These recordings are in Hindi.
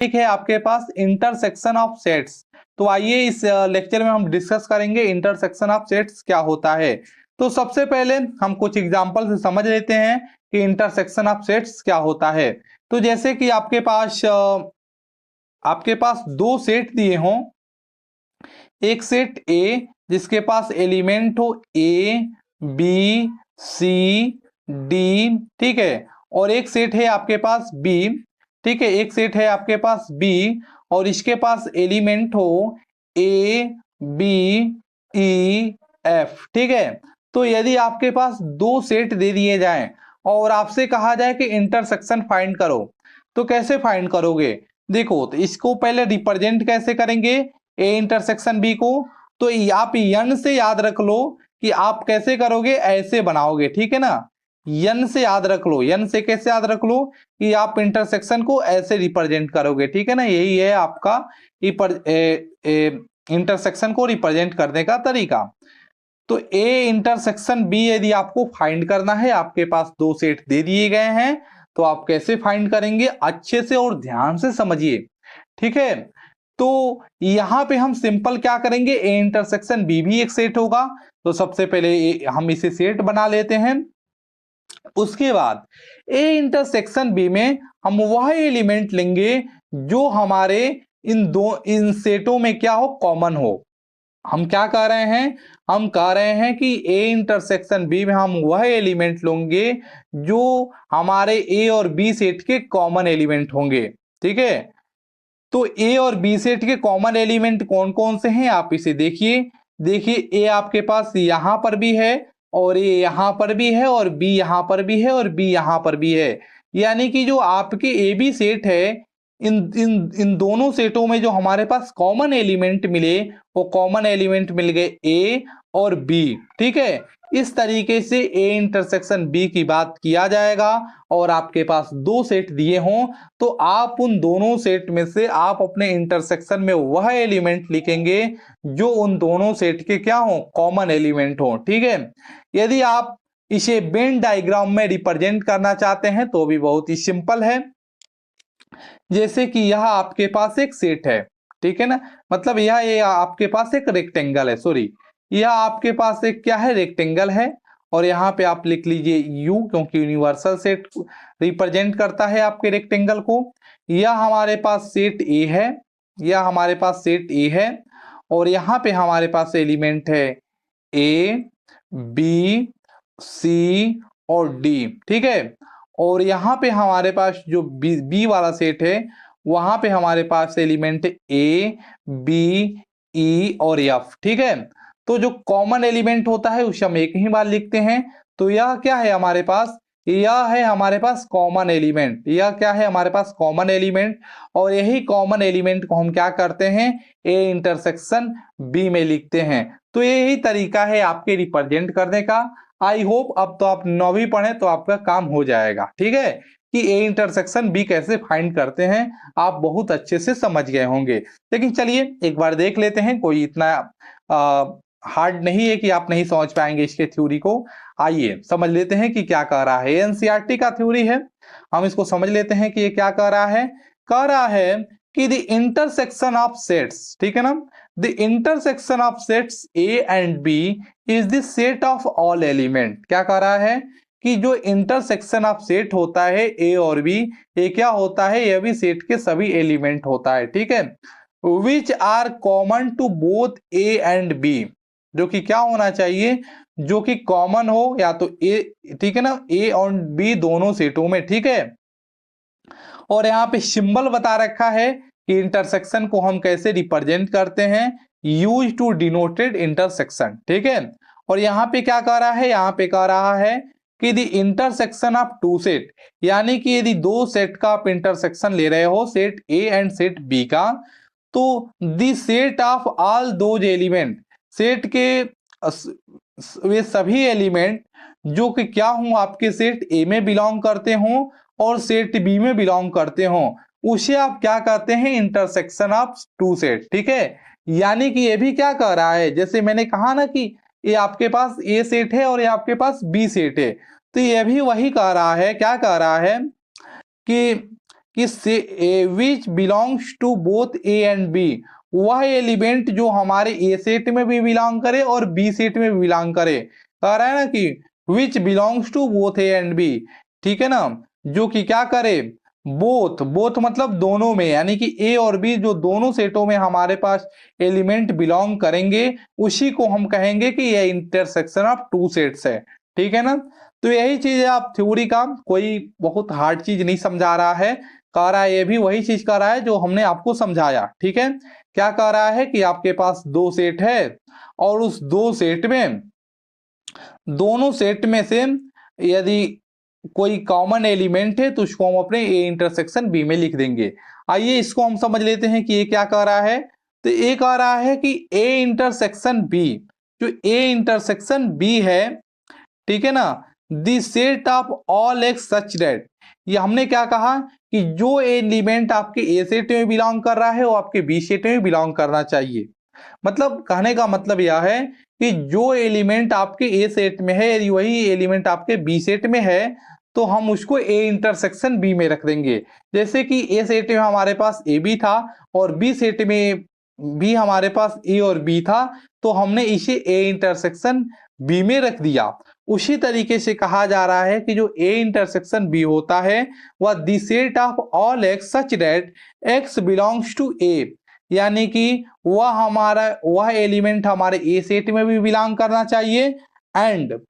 ठीक है आपके पास इंटरसेक्शन ऑफ सेट्स। तो आइए इस लेक्चर में हम डिस्कस करेंगे इंटरसेक्शन ऑफ सेट्स क्या होता है। तो सबसे पहले हम कुछ एग्जांपल से समझ लेते हैं कि इंटरसेक्शन ऑफ सेट्स क्या होता है। तो जैसे कि आपके पास दो सेट दिए हों, एक सेट ए जिसके पास एलिमेंट हो ए बी सी डी, ठीक है, और एक सेट है आपके पास बी, ठीक है, एक सेट है आपके पास बी और इसके पास एलिमेंट हो ए बी ई एफ, ठीक है। तो यदि आपके पास दो सेट दे दिए जाएं और आपसे कहा जाए कि इंटरसेक्शन फाइंड करो, तो कैसे फाइंड करोगे? देखो, तो इसको पहले रिप्रेजेंट कैसे करेंगे ए इंटरसेक्शन बी को? तो आप यन से याद रख लो कि आप कैसे करोगे, ऐसे बनाओगे, ठीक है ना। यन से याद रख लो, यन से कैसे याद रख लो कि आप इंटरसेक्शन को ऐसे रिप्रेजेंट करोगे, ठीक है ना। यही है आपका इंटरसेक्शन को रिप्रेजेंट करने का तरीका। तो ए इंटरसेक्शन बी यदि आपको फाइंड करना है, आपके पास दो सेट दे दिए गए हैं, तो आप कैसे फाइंड करेंगे, अच्छे से और ध्यान से समझिए, ठीक है। तो यहां पे हम सिंपल क्या करेंगे, ए इंटरसेक्शन बी भी एक सेट होगा, तो सबसे पहले हम इसे सेट बना लेते हैं। उसके बाद ए इंटरसेक्शन बी में हम वह एलिमेंट लेंगे जो हमारे इन सेटों में क्या हो, कॉमन हो। हम क्या कह रहे हैं, हम कह रहे हैं कि ए इंटरसेक्शन बी में हम वह एलिमेंट लेंगे जो हमारे ए और बी सेट के कॉमन एलिमेंट होंगे, ठीक है। तो ए और बी सेट के कॉमन एलिमेंट कौन कौन से हैं, आप इसे देखिए। देखिए, ए आपके पास यहां पर भी है और ए यहां पर भी है और बी यहां पर भी है और बी यहां पर भी है। यानी कि जो आपके ए बी सेट है, इन इन इन दोनों सेटों में जो हमारे पास कॉमन एलिमेंट मिले, वो कॉमन एलिमेंट मिल गए ए और बी, ठीक है। इस तरीके से ए इंटरसेक्शन बी की बात किया जाएगा। और आपके पास दो सेट दिए हों तो आप उन दोनों सेट में से आप अपने इंटरसेक्शन में वह एलिमेंट लिखेंगे जो उन दोनों सेट के क्या हो, कॉमन एलिमेंट हो, ठीक है। यदि आप इसे वेन डायग्राम में रिप्रेजेंट करना चाहते हैं तो भी बहुत ही सिंपल है। जैसे कि यह आपके पास एक सेट है, ठीक है ना, मतलब ये आपके पास एक रेक्टेंगल है, सॉरी, यह आपके पास एक क्या है, रेक्टेंगल है। और यहाँ पे आप लिख लीजिए यू, क्योंकि यूनिवर्सल सेट रिप्रेजेंट करता है आपके रेक्टेंगल को। यह हमारे पास सेट ए है, यह हमारे पास सेट ए है और यहाँ पे हमारे पास एलिमेंट है ए बी सी और डी, ठीक है। और यहाँ पे हमारे पास जो बी वाला सेट है, वहां पे हमारे पास एलिमेंट ए बी ई और एफ, ठीक है। तो जो कॉमन एलिमेंट होता है उसे हम एक ही बार लिखते हैं। तो यह क्या है हमारे पास, यह है हमारे पास कॉमन एलिमेंट, यह क्या है हमारे पास कॉमन एलिमेंट। और यही कॉमन एलिमेंट को हम क्या करते हैं, ए इंटरसेक्शन बी में लिखते हैं। तो यही तरीका है आपके रिप्रेजेंट करने का। आई होप अब तो आप 9वीं पढ़े तो आपका काम हो जाएगा, ठीक है, कि ए इंटरसेक्शन बी कैसे फाइंड करते हैं आप बहुत अच्छे से समझ गए होंगे। लेकिन चलिए एक बार देख लेते हैं, कोई इतना हार्ड नहीं है कि आप नहीं समझ पाएंगे इसके थ्योरी को। आइए समझ लेते हैं कि क्या कह रहा है। एनसीईआरटी का थ्योरी है, हम इसको समझ लेते हैं कि ये क्या कह रहा है। कह रहा है कि द इंटरसेक्शन ऑफ सेट्स, ठीक है ना, the intersection of sets A and B is the set of all element. क्या कह रहा है कि जो इंटरसेक्शन ऑफ सेट होता है ए और बी, ये क्या होता है, यह भी सेट के सभी एलिमेंट होता है, ठीक है, which are common to both A and B, जो कि क्या होना चाहिए, जो कि कॉमन हो या तो ए, ठीक है ना, ए और बी दोनों सेटों में, ठीक है। और यहाँ पे सिंबल बता रखा है कि इंटरसेक्शन को हम कैसे रिप्रेजेंट करते हैं, यूज टू डिनोटेड इंटरसेक्शन, ठीक है। और यहाँ पे क्या कह रहा है, यहाँ पे कह रहा है कि the intersection of two set, यानी कि यदि दो सेट का आप इंटरसेक्शन ले रहे हो, set A and set B का, तो the set of all those element, set के वे सभी एलिमेंट जो कि क्या हों, आपके सेट ए में बिलोंग करते हों और सेट बी में बिलोंग करते हों, उसे आप क्या कहते हैं, इंटरसेक्शन ऑफ टू सेट, ठीक है। यानी कि ये भी क्या कह रहा है, जैसे मैंने कहा ना कि ये आपके पास ए सेट है और ये आपके पास बी सेट है, तो ये भी वही कह रहा है, क्या कह रहा है कि कि which belongs to both A and B, वह एलिमेंट जो हमारे ए सेट में भी बिलोंग करे और बी सेट में भी बिलोंग करे। कह रहा है ना कि which belongs to both A and B, ठीक है ना, जो कि क्या करे, बोथ, बोथ मतलब दोनों में, यानी कि ए और बी जो दोनों सेटों में हमारे पास एलिमेंट बिलोंग करेंगे, उसी को हम कहेंगे कि यह इंटरसेक्शन ऑफ टू सेट्स है। ठीक है ना, तो यही चीज है आप थ्योरी का, कोई बहुत हार्ड चीज नहीं समझा रहा है, कह रहा है ये भी वही चीज कह रहा है जो हमने आपको समझाया। ठीक है, क्या कह रहा है कि आपके पास दो सेट है और उस दो सेट में, दोनों सेट में से यदि कोई कॉमन एलिमेंट है तो उसको हम अपने ए इंटरसेक्शन बी में लिख देंगे। आइए इसको हम समझ लेते हैं कि ये क्या कह रहा है। तो ये कह रहा है कि ए इंटरसेक्शन बी, जो ए इंटरसेक्शन बी है, ठीक है ना, the set of all X such that, ये हमने क्या कहा कि जो एलिमेंट आपके ए सेट में बिलोंग कर रहा है वो आपके बी सेट में बिलोंग करना चाहिए। मतलब कहने का मतलब यह है कि जो एलिमेंट आपके ए सेट में है यदि वही एलिमेंट आपके बी सेट में है तो हम उसको ए इंटरसेक्शन बी में रख देंगे। जैसे कि ए सेट में हमारे पास ए बी था और बी सेट में भी हमारे पास ए और बी था, तो हमने इसे ए इंटरसेक्शन बी में रख दिया। उसी तरीके से कहा जा रहा है कि जो ए इंटरसेक्शन बी होता है वह the set of all X such that X belongs to A, यानी कि वह एलिमेंट हमारे ए सेट में भी बिलोंग करना चाहिए and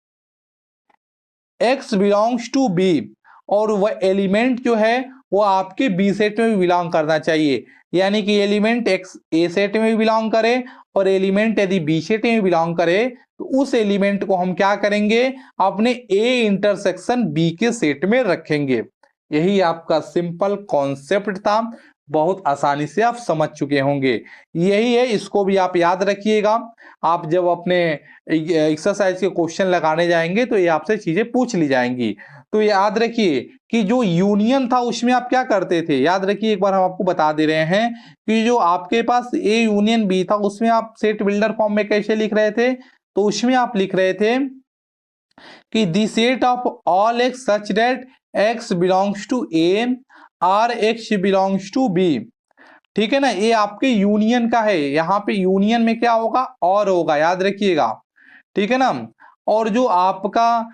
X belongs to B, और वह एलिमेंट जो है वो आपके बी सेट में भी बिलोंग करना चाहिए। यानी कि एलिमेंट एक्स ए सेट में भी बिलोंग करे और एलिमेंट यदि बी सेट में बिलोंग करे तो उस एलिमेंट को हम क्या करेंगे, अपने ए इंटरसेक्शन बी के सेट में रखेंगे। यही आपका सिंपल कॉन्सेप्ट था, बहुत आसानी से आप समझ चुके होंगे। यही है, इसको भी आप याद रखिएगा। आप जब अपने एक्सरसाइज के क्वेश्चन लगाने जाएंगे तो ये आपसे चीजें पूछ ली जाएंगी। तो याद रखिए कि जो यूनियन था उसमें आप क्या करते थे, याद रखिए एक बार हम आपको बता दे रहे हैं कि जो आपके पास ए यूनियन बी था उसमें आप सेट बिल्डर फॉर्म में कैसे लिख रहे थे, तो उसमें आप लिख रहे थे कि the set of all X such that X belongs to A or X belongs to B. ठीक है ना, ये आपके यूनियन का है, यहाँ पे यूनियन में क्या होगा, और होगा, याद रखिएगा। ठीक है ना, और जो आपका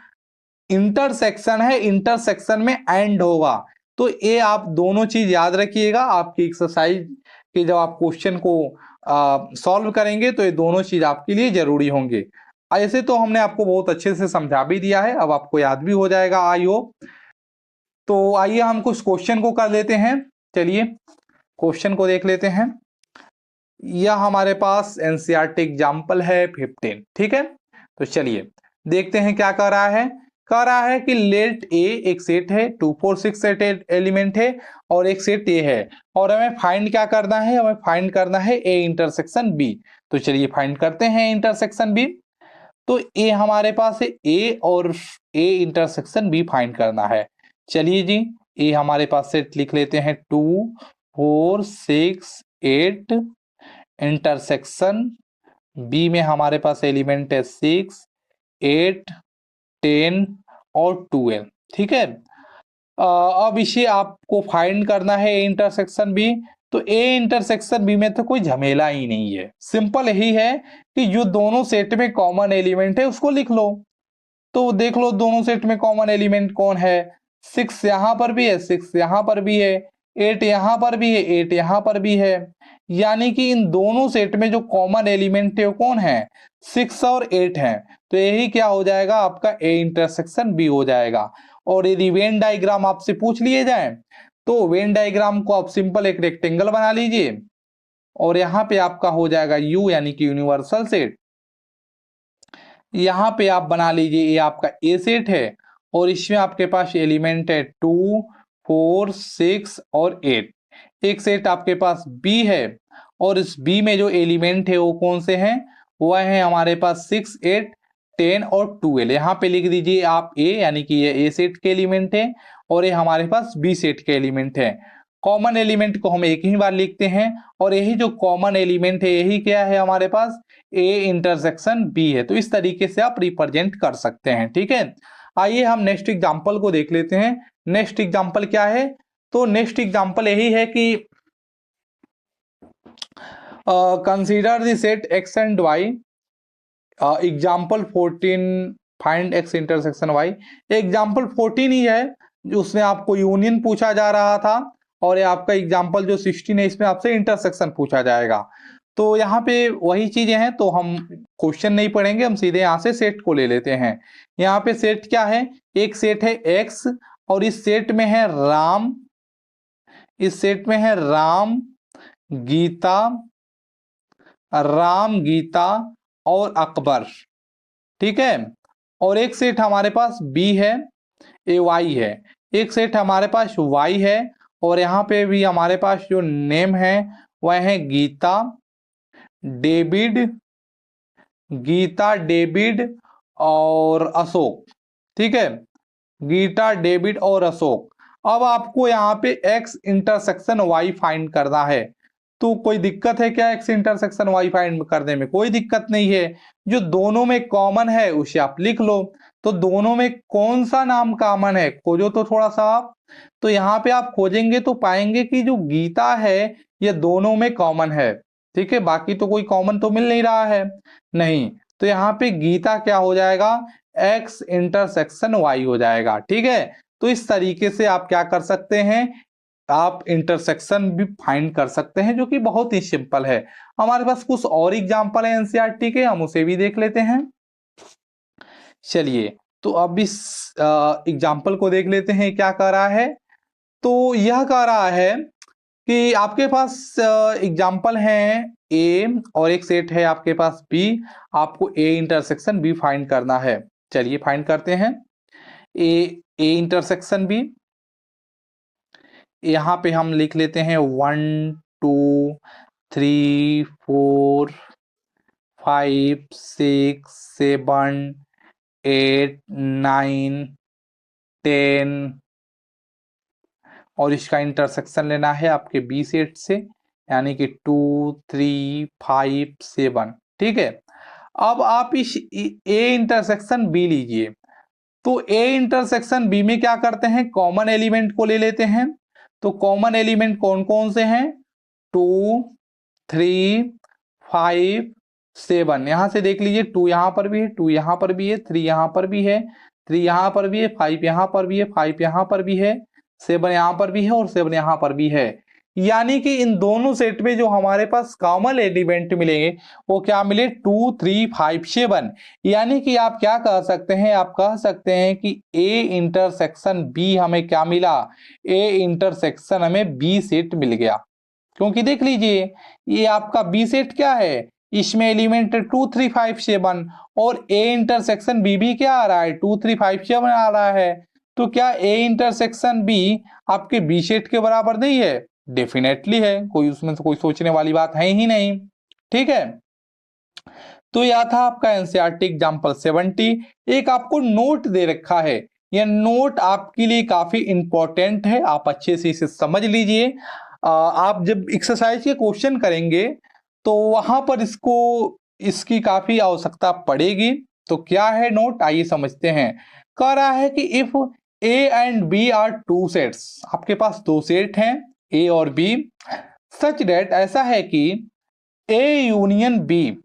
इंटरसेक्शन है, इंटरसेक्शन में एंड होगा। तो ये आप दोनों चीज याद रखिएगा आपकी एक्सरसाइज के जब आप क्वेश्चन को सॉल्व करेंगे तो ये दोनों चीज आपके लिए जरूरी होंगे। ऐसे तो हमने आपको बहुत अच्छे से समझा भी दिया है, अब आपको याद भी हो जाएगा आई होप। तो आइए हम कुछ क्वेश्चन को कर लेते हैं। चलिए क्वेश्चन को देख लेते हैं। यह हमारे पास एनसीईआरटी एग्जाम्पल है 15। ठीक है, तो चलिए देखते हैं क्या कर रहा है। कह रहा है कि लेट ए एक सेट है, 2 4 6 सेट एलिमेंट है और एक सेट ए है, और हमें फाइंड क्या करना है, हमें फाइंड करना है ए इंटरसेक्शन बी। तो चलिए फाइंड करते हैं इंटरसेक्शन बी। तो ए हमारे पास है ए और ए इंटरसेक्शन बी फाइंड करना है। चलिए जी, ए हमारे पास सेट लिख लेते हैं 2 4 6 8, इंटरसेक्शन बी में हमारे पास एलिमेंट है 6 8 10 और 12। ठीक है, अब इसे आपको फाइंड करना है इंटरसेक्शन बी। तो ए इंटरसेक्शन बी में तो कोई झमेला ही नहीं है, सिंपल यही है कि जो दोनों सेट में कॉमन एलिमेंट है उसको लिख लो। तो देख लो दोनों सेट में कॉमन एलिमेंट कौन है, 6 यहां पर भी है, 6 यहां पर भी है, 8 यहां पर भी है, 8 यहां पर भी है। यानी कि इन दोनों सेट में जो कॉमन एलिमेंट है वो कौन है, 6 और 8 है। तो यही क्या हो जाएगा, आपका ए इंटरसेक्शन बी हो जाएगा। और यदि वेन डायग्राम आपसे पूछ लिए जाए तो वेन डायग्राम को आप सिंपल एक रेक्टेंगल बना लीजिए और यहाँ पे आपका हो जाएगा यू, यानी कि यूनिवर्सल सेट। यहाँ पे आप बना लीजिए ये आपका ए सेट है और इसमें आपके पास एलिमेंट है 2 4 6 और 8। एक सेट आपके पास बी है और इस बी में जो एलिमेंट है वो कौन से हैं, वह है हमारे पास 6 8 10 और 12। यहाँ पे लिख दीजिए आप ए, यानी कि ये ए सेट के एलिमेंट है और ये हमारे पास बी सेट के एलिमेंट है। कॉमन एलिमेंट को हम एक ही बार लिखते हैं और यही जो कॉमन एलिमेंट है यही क्या है हमारे पास, ए इंटरसेक्शन बी है। तो इस तरीके से आप रिप्रेजेंट कर सकते हैं। ठीक है, आइए हम नेक्स्ट एग्जांपल को देख लेते हैं। नेक्स्ट एग्जांपल क्या है, तो नेक्स्ट एग्जांपल यही है कि consider the set X and Y, example 14 find X intersection Y. Example 14 ही है जो उसमें आपको यूनियन पूछा जा रहा था, और ये आपका एग्जाम्पल जो 16 है इसमें आपसे इंटरसेक्शन पूछा जाएगा। तो यहाँ पे वही चीजें हैं, तो हम क्वेश्चन नहीं पढ़ेंगे, हम सीधे यहाँ से सेट को ले लेते हैं। यहाँ पे सेट क्या है, एक सेट है एक्स, और इस सेट में है राम, इस सेट में है राम, गीता, राम, गीता और अकबर, ठीक है। और एक सेट हमारे पास बी है, ए वाई है। एक सेट हमारे पास वाई है, और यहाँ पे भी हमारे पास जो नेम है वह है गीता, डेविड, गीता, डेविड और अशोक, ठीक है, गीता, डेविड और अशोक। अब आपको यहाँ पे एक्स इंटरसेक्शन वाई फाइंड करना है। तो कोई दिक्कत है क्या एक्स इंटरसेक्शन वाई फाइंड करने में? कोई दिक्कत नहीं है, जो दोनों में कॉमन है उसे आप लिख लो। तो दोनों में कौन सा नाम कॉमन है, खोजो तो थोड़ा सा आप। तो यहाँ पे आप खोजेंगे तो पाएंगे कि जो गीता है ये दोनों में कॉमन है, ठीक है, बाकी तो कोई कॉमन तो मिल नहीं रहा है, नहीं। तो यहाँ पे गीता क्या हो जाएगा, एक्स इंटरसेक्शन वाई हो जाएगा, ठीक है। तो इस तरीके से आप क्या कर सकते हैं, आप इंटरसेक्शन भी फाइंड कर सकते हैं, जो कि बहुत ही सिंपल है। हमारे पास कुछ और एग्जांपल है एनसीईआरटी के, हम उसे भी देख लेते हैं। चलिए, तो अब इस एग्जांपल को देख लेते हैं क्या कह रहा है। तो यह कह रहा है कि आपके पास एग्जाम्पल है ए, और एक सेट है आपके पास बी, आपको ए इंटरसेक्शन बी फाइंड करना है। चलिए फाइंड करते हैं। ए इंटरसेक्शन बी, यहाँ पे हम लिख लेते हैं 1 2 3 4 5 6 7 8 9 10, और इसका इंटरसेक्शन लेना है आपके बी सेट से, यानी कि 2 3 5 7, ठीक है। अब आप इस ए इंटरसेक्शन बी लीजिए। तो ए इंटरसेक्शन बी में क्या करते हैं, कॉमन एलिमेंट को ले लेते हैं। तो कॉमन एलिमेंट कौन कौन से हैं, 2 3 5 7, यहां से देख लीजिए, 2 यहां पर भी है, 2 यहां पर भी है, 3 यहां पर भी है, 3 यहां पर भी है, 5 यहां पर भी है, 5 यहां पर भी है, 7 यहां पर भी है और 7 यहां पर भी है। यानी कि इन दोनों सेट में जो हमारे पास कॉमन एलिमेंट मिलेंगे वो क्या मिले, 2 3 5 7। यानी कि आप क्या कह सकते हैं, आप कह सकते हैं कि ए इंटरसेक्शन बी हमें क्या मिला, ए इंटरसेक्शन हमें बी सेट मिल गया। क्योंकि देख लीजिए ये आपका बी सेट क्या है, इसमें एलिमेंट 2 3 5 7, और ए इंटरसेक्शन बी भी क्या आ रहा है, 2 3 5 7 आ रहा है। तो क्या ए इंटरसेक्शन बी आपके बी सेट के बराबर नहीं है? डेफिनेटली है, कोई उसमें से कोई सोचने वाली बात है ही नहीं, ठीक है। तो यह था आपका एनसीईआरटी एग्जांपल 70। एक आपको नोट दे रखा है, यह नोट आपके लिए काफी इंपॉर्टेंट है, आप अच्छे से इसे समझ लीजिए। आप जब एक्सरसाइज के क्वेश्चन करेंगे तो वहां पर इसकी काफी आवश्यकता पड़ेगी। तो क्या है नोट, आइए समझते हैं। कह रहा है कि if A and B are two sets, आपके पास दो सेट हैं ए और बी, सच डेट, ऐसा है कि A union B,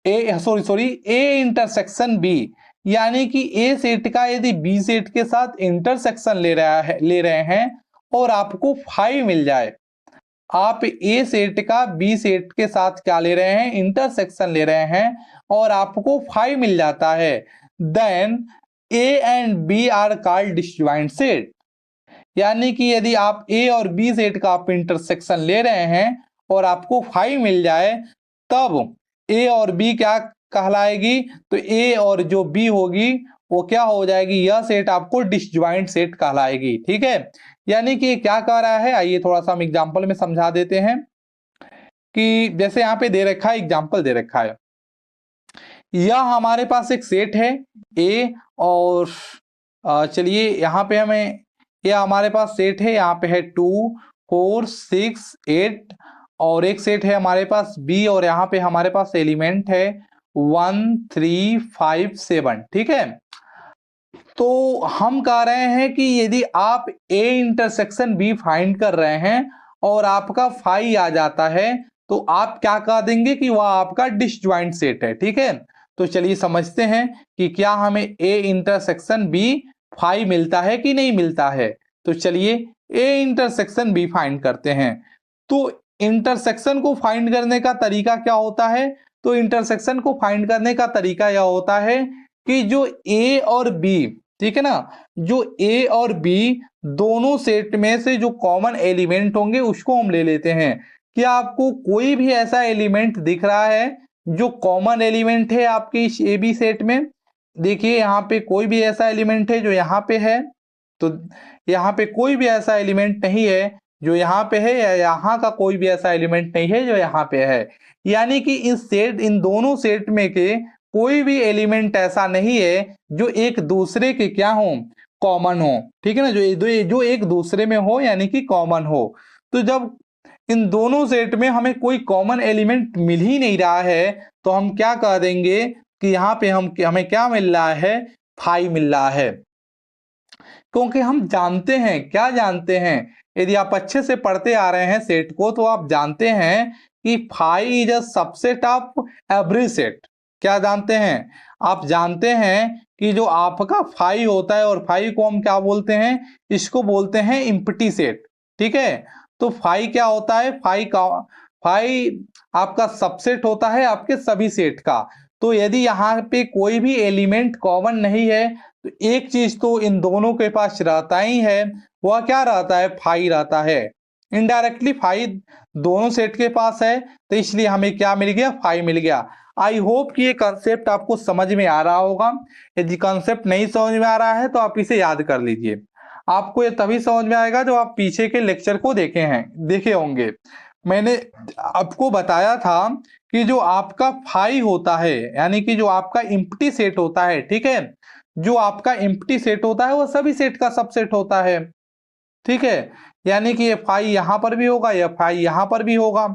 A intersection B, यानी कि ए सेट का यदि बी सेट के साथ इंटरसेक्शन ले रहे हैं और आपको 5 मिल जाए, आप ए सेट का बी सेट के साथ क्या ले रहे हैं, इंटरसेक्शन ले रहे हैं, और आपको 5 मिल जाता है, then A and B are called disjoint set. यानी कि यदि आप ए और बी सेट का आप इंटरसेक्शन ले रहे हैं और आपको 5 मिल जाए, तब ए और बी क्या कहलाएगी, तो ए और जो बी होगी वो क्या हो जाएगी, यह सेट आपको डिसजॉइंट सेट कहलाएगी, ठीक है। यानी कि क्या कह रहा है, आइए थोड़ा सा हम एग्जांपल में समझा देते हैं। कि जैसे यहाँ पे दे रखा है, एग्जांपल दे रखा है, यह हमारे पास एक सेट है ए, और चलिए यहाँ पे हमें, यह हमारे पास सेट है, यहाँ पे है 2 4 6 8, और एक सेट है हमारे पास बी, और यहाँ पे हमारे पास एलिमेंट है 1 3 5 7, ठीक है। तो हम कह रहे हैं कि यदि आप ए इंटरसेक्शन बी फाइंड कर रहे हैं और आपका फाई आ जाता है तो आप क्या कह देंगे कि वह आपका डिसजॉइंट सेट है। ठीक है, तो चलिए समझते हैं कि क्या हमें ए इंटरसेक्शन बी फाई मिलता है कि नहीं मिलता है। तो चलिए ए इंटरसेक्शन बी फाइंड करते हैं। तो इंटरसेक्शन को फाइंड करने का तरीका क्या होता है? तो इंटरसेक्शन को फाइंड करने का तरीका यह होता है कि जो ए और बी, ठीक है ना, जो ए और बी दोनों सेट में से जो कॉमन एलिमेंट होंगे उसको हम ले लेते हैं। क्या आपको कोई भी ऐसा एलिमेंट दिख रहा है जो कॉमन एलिमेंट है आपके इस ए बी सेट में? देखिए यहाँ पे कोई भी ऐसा एलिमेंट है जो यहाँ पे है, तो यहाँ पे कोई भी ऐसा एलिमेंट नहीं है जो यहाँ पे है, या यहाँ का कोई भी ऐसा एलिमेंट नहीं है जो यहाँ पे है। यानी कि इन दोनों सेट में के कोई भी एलिमेंट ऐसा नहीं है जो एक दूसरे के क्या हो, कॉमन हो। ठीक है ना, जो एक दूसरे में हो यानी कि कॉमन हो। तो जब इन दोनों सेट में हमें कोई कॉमन एलिमेंट मिल ही नहीं रहा है तो हम क्या कह देंगे कि यहाँ पे हमें क्या मिल रहा है, फाई मिल रहा है। क्योंकि हम जानते हैं, क्या जानते हैं, यदि आप अच्छे से पढ़ते आ रहे हैं सेट को तो आप जानते हैं कि phi is a subset of every set. क्या जानते हैं? आप जानते हैं कि जो आपका फाई होता है, और फाई को हम क्या बोलते हैं, इसको बोलते हैं एम्प्टी सेट। ठीक है, तो फाई क्या होता है, फाई आपका सबसेट होता है आपके सभी सेट का। तो यदि यहाँ पे कोई भी एलिमेंट कॉमन नहीं है तो एक चीज तो इन दोनों के पास रहता ही है, वह क्या रहता है, फाई रहता है। इनडायरेक्टली फाई दोनों सेट के पास है तो इसलिए हमें क्या मिल गया, फाई मिल गया। आई होप कि ये कंसेप्ट आपको समझ में आ रहा होगा। यदि कंसेप्ट नहीं समझ में आ रहा है तो आप इसे याद कर लीजिए। आपको ये तभी समझ में आएगा जब आप पीछे के लेक्चर को देखे होंगे। मैंने आपको बताया था कि जो आपका फाई होता है यानी कि जो आपका एम्प्टी सेट होता है, ठीक है, जो आपका एम्प्टी सेट होता है वो सभी सेट का सबसेट होता है। ठीक है, यानी कि ये फाई यहां पर भी होगा, ये फाई यहां पर भी होगा।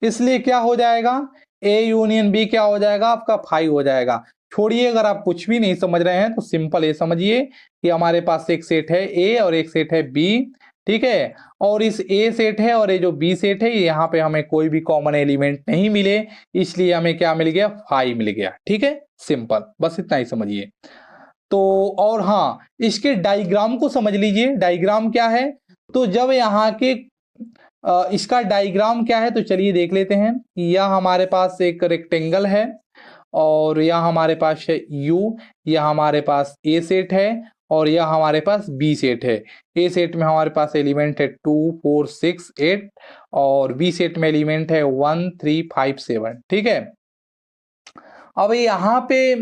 इसलिए क्या हो जाएगा, ए यूनियन बी क्या हो जाएगा, आपका फाई हो जाएगा। छोड़िए, अगर आप कुछ भी नहीं समझ रहे हैं तो सिंपल ये समझिए कि हमारे पास एक सेट है ए और एक सेट है बी। ठीक है, और इस ए सेट है और ये जो बी सेट है यहाँ पे हमें कोई भी कॉमन एलिमेंट नहीं मिले, इसलिए हमें क्या मिल गया, फाई मिल गया। ठीक है, सिंपल, बस इतना ही समझिए। तो और हाँ, इसके डायग्राम को समझ लीजिए। डायग्राम क्या है, तो जब यहाँ के इसका डायग्राम क्या है तो चलिए देख लेते हैं। यह हमारे पास एक रेक्टेंगल है और यह हमारे पास है यू, यह हमारे पास ए सेट है और यह हमारे पास बी सेट है। ए सेट में हमारे पास एलिमेंट है 2 4 6 8 और बी सेट में एलिमेंट है 1 3 5 7। ठीक है, अब यहाँ पे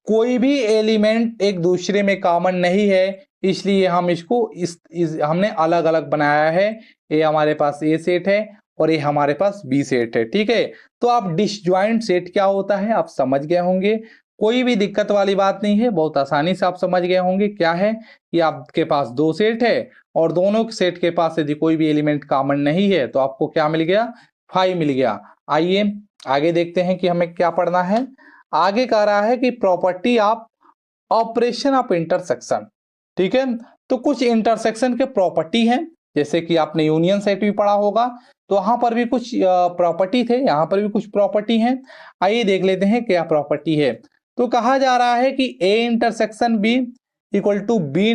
कोई भी एलिमेंट एक दूसरे में कॉमन नहीं है, इसलिए हम इसको हमने अलग अलग बनाया है। ये हमारे पास ए सेट है और ये हमारे पास बी सेट है। ठीक है, तो आप डिसजॉइंट सेट क्या होता है आप समझ गए होंगे। कोई भी दिक्कत वाली बात नहीं है, बहुत आसानी से आप समझ गए होंगे। क्या है कि आपके पास दो सेट है और दोनों सेट के पास यदि कोई भी एलिमेंट कॉमन नहीं है तो आपको क्या मिल गया, फाई मिल गया। आइए आगे देखते हैं कि हमें क्या पढ़ना है। आगे कह रहा है कि property of operation of intersection. ठीक है, तो कुछ इंटरसेक्शन के प्रॉपर्टी हैं, जैसे कि आपने यूनियन सेट भी पढ़ा होगा तो वहां पर भी कुछ प्रॉपर्टी थे, यहाँ पर भी कुछ प्रॉपर्टी हैं। आइए देख लेते हैं क्या प्रॉपर्टी है। तो कहा जा रहा है कि A intersection B equal to B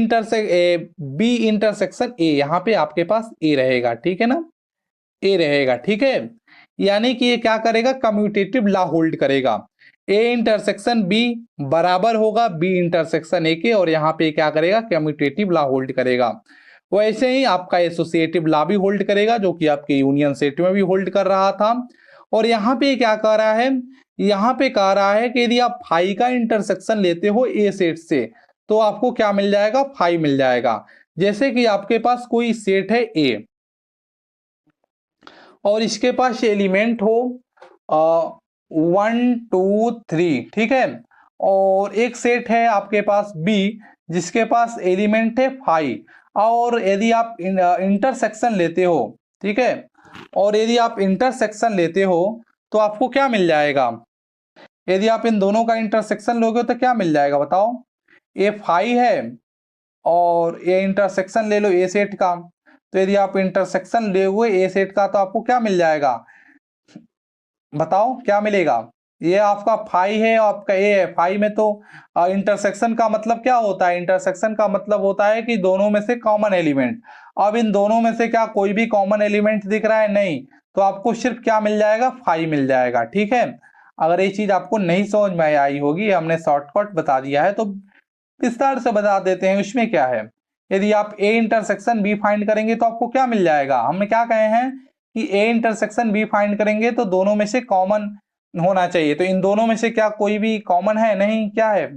intersection A. यहाँ पे आपके पास ए रहेगा, ठीक है ना, ए रहेगा। ठीक है, यानी कि ये क्या करेगा, कम्यूटेटिव लॉ होल्ड करेगा। ए इंटरसेक्शन बी बराबर होगा बी इंटरसेक्शन ए के, और यहाँ पे क्या करेगा, कम्यूटेटिव लॉ होल्ड करेगा। वैसे ही आपका एसोसिएटिव लॉ भी होल्ड करेगा जो कि आपके यूनियन सेट में भी होल्ड कर रहा था। और यहाँ पे क्या कह रहा है, यहाँ पे कह रहा है कि यदि आप फाई का इंटरसेक्शन लेते हो ए सेट से तो आपको क्या मिल जाएगा, फाई मिल जाएगा। जैसे कि आपके पास कोई सेट है ए और इसके पास एलिमेंट हो 1 2 3, ठीक है, और एक सेट है आपके पास बी जिसके पास एलिमेंट है 5, और यदि आप इंटरसेक्शन लेते हो, ठीक है, और यदि आप इंटरसेक्शन लेते हो तो आपको क्या मिल जाएगा, यदि आप इन दोनों का इंटरसेक्शन लोगे तो क्या मिल जाएगा बताओ? ए फाई है और ये इंटरसेक्शन ले लो ए सेट का, तो यदि आप इंटरसेक्शन लोगे ए सेट का तो आपको क्या मिल जाएगा बताओ? क्या मिलेगा? ये आपका फाई है और आपका ए है। फाई में तो इंटरसेक्शन का मतलब क्या होता है? इंटरसेक्शन का मतलब होता है कि दोनों में से कॉमन एलिमेंट। अब इन दोनों में से क्या कोई भी कॉमन एलिमेंट दिख रहा है? नहीं, तो आपको सिर्फ क्या मिल जाएगा? फाई मिल जाएगा। ठीक है, अगर ये चीज आपको नहीं समझ में आई होगी, हमने शॉर्टकट बता दिया है, तो विस्तार से बता देते हैं उसमें क्या है। यदि आप ए इंटरसेक्शन बी फाइंड करेंगे तो आपको क्या मिल जाएगा? हमने क्या कहे हैं कि ए इंटरसेक्शन बी फाइंड करेंगे तो दोनों में से कॉमन होना चाहिए। तो इन दोनों में से क्या कोई भी कॉमन है? नहीं, क्या है?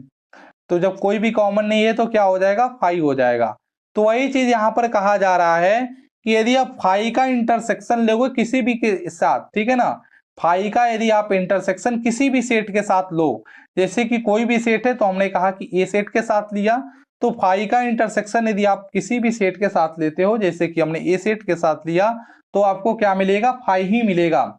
तो जब कोई भी कॉमन नहीं है तो क्या हो जाएगा? फाई हो जाएगा। तो वही चीज यहाँ पर कहा जा रहा है कि यदि आप फाई का इंटरसेक्शन लोगे किसी भी के साथ, ठीक है ना, फाई का यदि आप इंटरसेक्शन किसी भी सेट के साथ लो, जैसे कि कोई भी सेट है तो हमने कहा कि ए सेट के साथ लिया, तो फाई का इंटरसेक्शन यदि आप किसी भी सेट के साथ लेते हो, जैसे कि हमने ए सेट के साथ लिया, तो आपको क्या मिलेगा? फाई ही मिलेगा,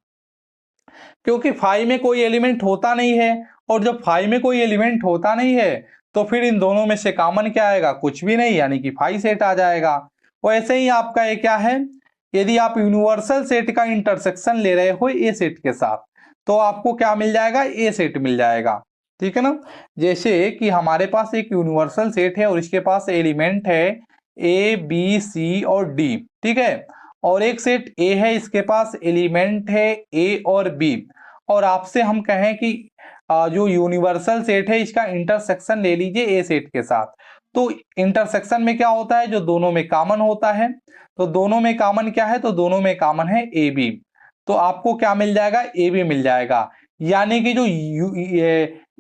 क्योंकि फाई में कोई एलिमेंट होता नहीं है। और जब फाई में कोई एलिमेंट होता नहीं है तो फिर इन दोनों में से कॉमन क्या आएगा? कुछ भी नहीं, यानी कि फाई सेट आ जाएगा। वैसे ही आपका ये क्या है, यदि आप यूनिवर्सल सेट का इंटरसेक्शन ले रहे हो ए सेट के साथ तो आपको क्या मिल जाएगा? ए सेट मिल जाएगा। ठीक है ना, जैसे कि हमारे पास एक यूनिवर्सल सेट है और इसके पास एलिमेंट है ए बी सी और डी, ठीक है, और एक सेट ए है, इसके पास एलिमेंट है ए और बी, और आपसे हम कहें कि जो यूनिवर्सल सेट है इसका इंटरसेक्शन ले लीजिए ए सेट के साथ। तो इंटरसेक्शन में क्या होता है? जो दोनों में कॉमन होता है। तो दोनों में कॉमन क्या है? तो दोनों में कॉमन है ए बी, तो आपको क्या मिल जाएगा? ए बी मिल जाएगा। यानी कि जो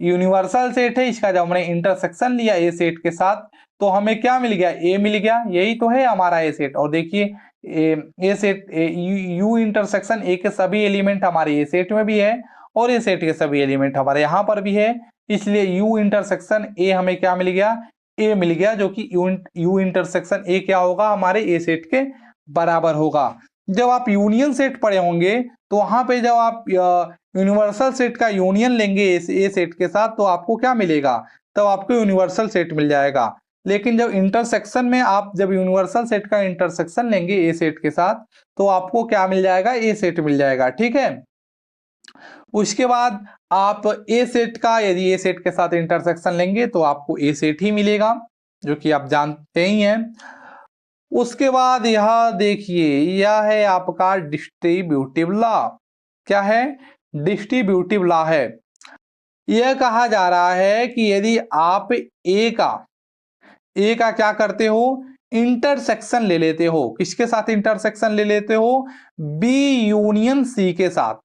यूनिवर्सल सेट है इसका जब हमने इंटरसेक्शन लिया ए सेट के साथ तो हमें क्या मिल गया? ए मिल गया। यही तो है हमारा ए सेट। और देखिए ए सेट यू इंटरसेक्शन ए के सभी एलिमेंट हमारे ए सेट में भी है और ए सेट के सभी एलिमेंट हमारे यहाँ पर भी है, इसलिए यू इंटरसेक्शन ए हमें क्या मिल गया? ए मिल गया, जो कि यू इंटरसेक्शन ए क्या होगा? हमारे ए सेट के बराबर होगा। जब आप यूनियन सेट पढ़े होंगे तो वहां पे जब आप यूनिवर्सल सेट का यूनियन लेंगे ए सेट के साथ तो आपको क्या मिलेगा? तब आपको यूनिवर्सल सेट मिल जाएगा। लेकिन जब इंटरसेक्शन में आप जब यूनिवर्सल सेट का इंटरसेक्शन लेंगे ए सेट के साथ तो आपको क्या मिल जाएगा? ए सेट मिल जाएगा। ठीक है, उसके बाद आप ए सेट का यदि ए सेट के साथ इंटरसेक्शन लेंगे तो आपको ए सेट ही मिलेगा, जो कि आप जानते ही हैं। उसके बाद यह देखिए, यह है आपका डिस्ट्रीब्यूटिव लॉ। क्या है? डिस्ट्रीब्यूटिव लॉ है। यह कहा जा रहा है कि यदि आप ए का क्या करते हो? इंटरसेक्शन ले लेते हो। किसके साथ इंटरसेक्शन ले लेते हो? बी यूनियन सी के साथ।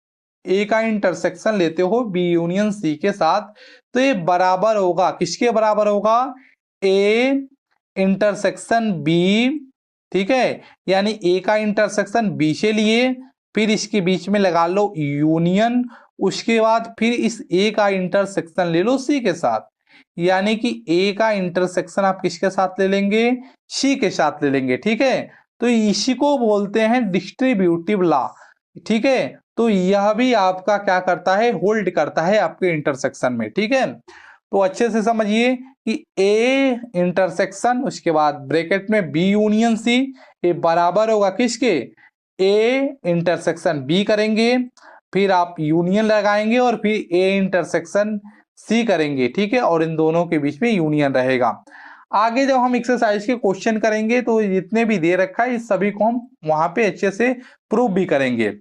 ए का इंटरसेक्शन लेते हो बी यूनियन सी के साथ, तो ये बराबर होगा, किसके बराबर होगा? ए इंटरसेक्शन बी, ठीक है, यानी ए का इंटरसेक्शन बी से लिए, फिर इसके बीच में लगा लो यूनियन, उसके बाद फिर इस ए का इंटरसेक्शन ले लो सी के साथ, यानी कि ए का इंटरसेक्शन आप किसके साथ ले लेंगे? सी के साथ ले लेंगे। ठीक है, तो इसी को बोलते हैं डिस्ट्रीब्यूटिव लॉ। ठीक है, तो यह भी आपका क्या करता है? होल्ड करता है आपके इंटरसेक्शन में। ठीक है, तो अच्छे से समझिए कि ए इंटरसेक्शन, उसके बाद ब्रैकेट में बी यूनियन सी, ये बराबर होगा किसके? ए इंटरसेक्शन बी करेंगे, फिर आप यूनियन लगाएंगे और फिर ए इंटरसेक्शन सी करेंगे। ठीक है, और इन दोनों के बीच में यूनियन रहेगा। आगे जब हम एक्सरसाइज के क्वेश्चन करेंगे तो जितने भी दे रखा है इस सभी को हम वहां पे अच्छे से प्रूव भी करेंगे।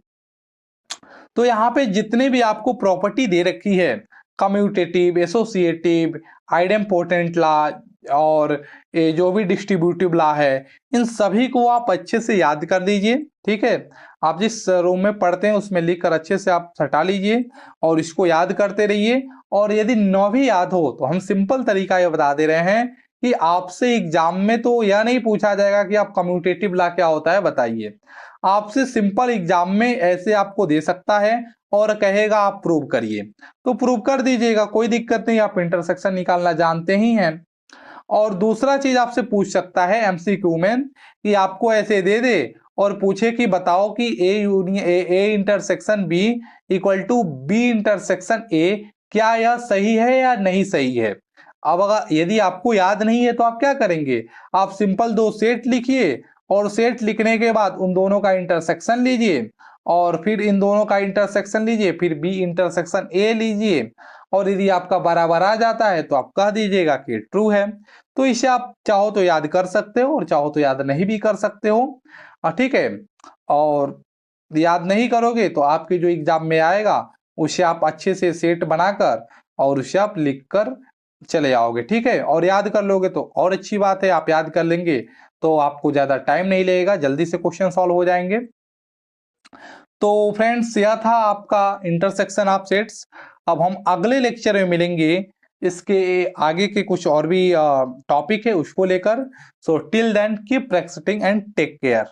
तो यहाँ पे जितने भी आपको प्रॉपर्टी दे रखी है, कम्यूटेटिव, एसोसिएटिव, आइडेम्पोर्टेंट लॉ और ये जो भी डिस्ट्रीब्यूटिव लॉ है, इन सभी को आप अच्छे से याद कर लीजिए। ठीक है, आप जिस रूम में पढ़ते हैं उसमें लिखकर अच्छे से आप सटा लीजिए और इसको याद करते रहिए। और यदि न भी याद हो तो हम सिंपल तरीका ये बता दे रहे हैं कि आपसे एग्जाम में तो यह नहीं पूछा जाएगा कि आप कम्यूटेटिव लॉ क्या होता है बताइए। आपसे सिंपल एग्जाम में ऐसे आपको दे सकता है और कहेगा आप प्रूव करिए, तो प्रूव कर दीजिएगा, कोई दिक्कत नहीं, आप इंटरसेक्शन निकालना जानते ही हैं। और दूसरा चीज आपसे पूछ सकता है एमसीक्यू में कि आपको ऐसे दे दे और पूछे कि बताओ कि A intersection B equal to B intersection A क्या यह सही है या नहीं सही है। अब अगर यदि आपको याद नहीं है तो आप क्या करेंगे, आप सिंपल दो सेट लिखिए और सेट लिखने के बाद उन दोनों का इंटरसेक्शन लीजिए और फिर इन दोनों का इंटरसेक्शन लीजिए, फिर बी इंटरसेक्शन ए लीजिए और यदि आपका बराबर आ जाता है तो आप कह दीजिएगा कि ट्रू है। तो इसे आप चाहो तो याद कर सकते हो और चाहो तो याद नहीं भी कर सकते हो, ठीक है। और याद नहीं करोगे तो आपके जो एग्जाम में आएगा उसे आप अच्छे से सेट बनाकर और उसे आप लिख कर चले आओगे, ठीक है। और याद कर लोगे तो और अच्छी बात है, आप याद कर लेंगे तो आपको ज्यादा टाइम नहीं लगेगा, जल्दी से क्वेश्चन सॉल्व हो जाएंगे। तो फ्रेंड्स यह था आपका इंटरसेक्शन ऑफ सेट्स। अब हम अगले लेक्चर में मिलेंगे, इसके आगे के कुछ और भी टॉपिक है उसको लेकर। So till then keep practicing and take care.